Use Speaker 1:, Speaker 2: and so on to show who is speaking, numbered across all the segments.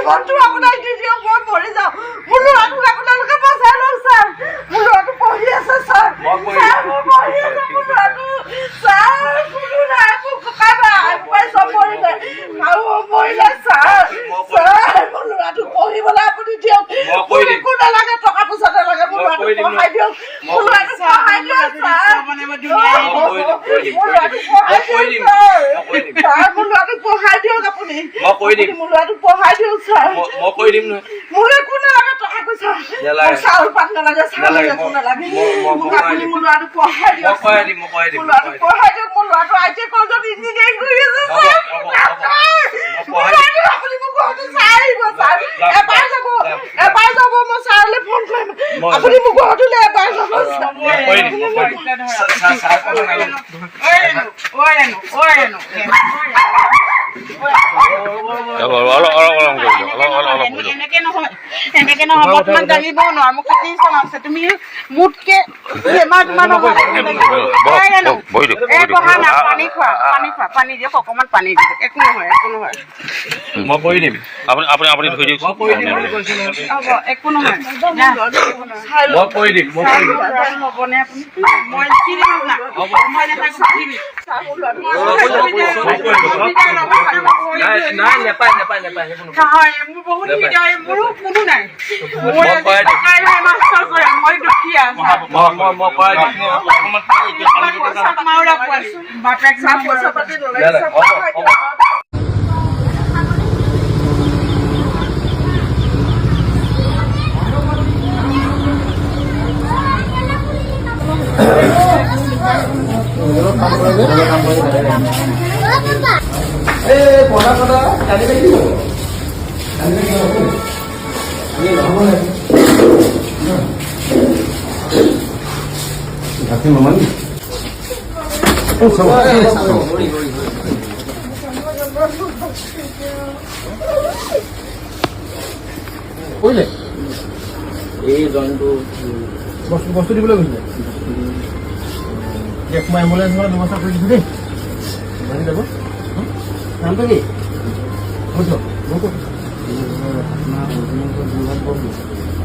Speaker 1: জীৱনটো আপোনাক দি দিয়ক মই মৰি যাওঁ মোৰ ল'ৰাটোক আপোনালোকে বচাই লওক ছাৰ মোৰ ল'ৰাটো পঢ়ি আছে ছাৰ ছাৰ মোৰ পঢ়ি আছে মোৰ ল'ৰাটো ছাৰ কোনো নাই মোৰ ককাই ভাই চব মৰিলে আৰু মৰিলে ছাৰ ছাৰ মোৰ ল'ৰাটোক পঢ়িবলৈ আপুনি দিয়ক একো নালাগে টকা পইচা নালাগে মোৰ ল'ৰাটোক পঢ়াই দিয়ক মোৰ ল'ৰাটোক পঢ়াই দিয়ক ছাৰ মোৰ ল'ৰাটোক পঢ়াই দিয়ক আপুনি মোৰ ল'ৰাটোক পঢ়াই দিয়ক ছাৰ মোৰ একো নালাগে টকা পইচা চাউল পাত নালাগে চাউল একো নালাগে মোক আপুনি মোৰ ল'ৰাটোক পঢ়াই দিয়ক মোৰ ল'ৰাটোক পঢ়াই দিয়ক মোৰ ল'ৰাটো আইটি কলেজত ইঞ্জিনিয়াৰিং কৰি আছে আপুনি মোক ঘৰটো চাই আহিব ছাৰ এবাৰ যাব মই ছাৰলৈ ফোন কৰিম আপুনি মোক ঘৰটোলৈ এবাৰ যাব
Speaker 2: এনেকে নহয় মই তোমাক দাঙিব নোৱাৰো মোক কাটি চলাইছে তুমি মোতকে বেমাৰ তোমাৰ নহয় বহা না পানী খোৱা পানী দিয়ক অকণমান পানী দিয়ক একো নহয়
Speaker 3: মই কৰি দিম আপুনি আপুনি ধৰি দিয়ক
Speaker 2: হ'ব একো নহয়
Speaker 3: মই কৰি দিম
Speaker 2: হ'বনে আপুনি মই কি দিম না মই নাপায় মোৰ বহুত সুবিধা হয় মোৰো কোনো নাই মাষ্টৰ কৰে মই দুখীয়া বাপেক চাহ পইচা পাতি
Speaker 4: এই জন্তু
Speaker 5: বস্তু দিবলৈ গৈছিলে মই এম্বুলেঞ্চৰ ব্যৱস্থা কৰি দিছোঁ দেই গাড়ী যাব নামটো কি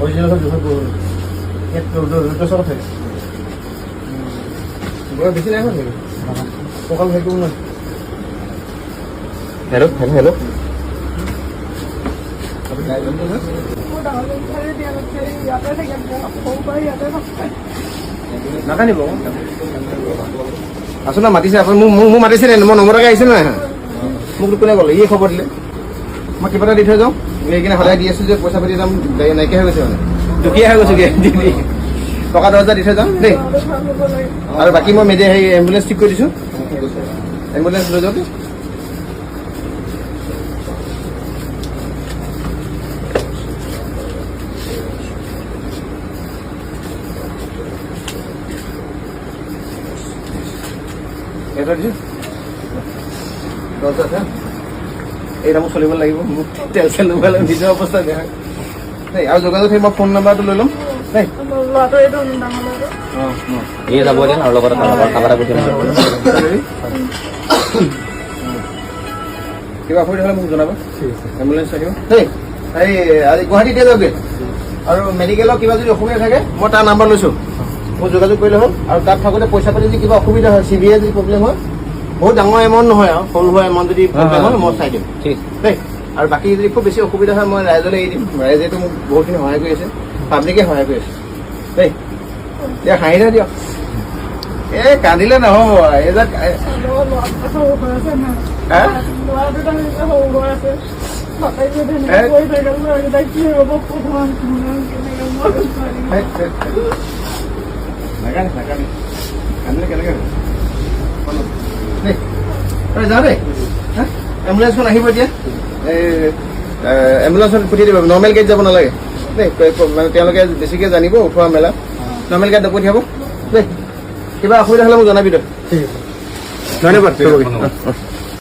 Speaker 5: অৰিজিনেল থাকে বেছি নাই নেকি কঁকাল ভাইটো নাই হেল্ল' হেল্ল' নাকানিব আছো না মাতিছে আপুনি মোক মাতিছিলে মই নম্বৰকে আহিছিলোঁ নাই মোক কোনে ক'লে ইয়ে খবৰ দিলে মই কিবা এটা দি থৈ যাওঁ এইখিনি সদায় দি আছোঁ যে পইচা পাতি দাম নাইকিয়া হৈ গৈছে মানে দুখীয়া হৈ গৈছোঁ দি টকা 10,000 দি থৈ যাওঁ দেই আৰু বাকী মই সেই এম্বুলেঞ্চ ঠিক কৰি দিছোঁ এম্বুলেঞ্চ লৈ যাওক এটা দিছোঁ 10,000 এইটা মোক চলিব লাগিব মোক তেল চেল নোপালে নিজৰ অৱস্থা বেয়া হয় দেই আৰু যোগাযোগ সেই মই ফোন নাম্বাৰটো লৈ ল'ম দেই
Speaker 4: এই যাব দিন আৰু লগত খাবার
Speaker 5: কিবা অসুবিধা হ'লে মোক জনাবা এম্বুলেঞ্চ থাকিব দেই এই আজি গুৱাহাটীতে যাওঁগৈ আৰু মেডিকেলৰ কিবা যদি অসুবিধা থাকে মই তাৰ নাম্বাৰ লৈছোঁ মোক যোগাযোগ কৰিলে হ'ল আৰু তাত থাকোঁতে পইচা পাতি যদি কিবা অসুবিধা হয় চিভিয়াৰ যদি প্ৰব্লেম হয় বহুত ডাঙৰ এমাউণ্ট নহয় আৰু সৰু সুৰা এমাউণ্ট যদি প্ৰব্লেম হয় মই চাই দিম ঠিক দেই আৰু বাকী যদি খুব বেছি অসুবিধা হয় মই ৰাইজলৈ এৰি দিম ৰাইজেতো মোক বহুতখিনি সহায় কৰি আছে পাব্লিকে সহায় কৰি আছে দেই এতিয়া হাঁহিলে দিয়ক এই কান্দিলে নহ'ব এইজাক কান্দিলে কেনেকৈ যাওঁ দেই এম্বুলেঞ্চখন আহিব এতিয়া এম্বুলেঞ্চখন পঠিয়াই দিব নৰ্মেল গাড়ীত যাব নালাগে দেই মানে তেওঁলোকে বেছিকৈ জানিব উঠোৱা মেলা নৰ্মেল গাড়ীত পঠিয়াব দেই কিবা অসুবিধা হ'লে মোক জনাবি তই ধন্যবাদ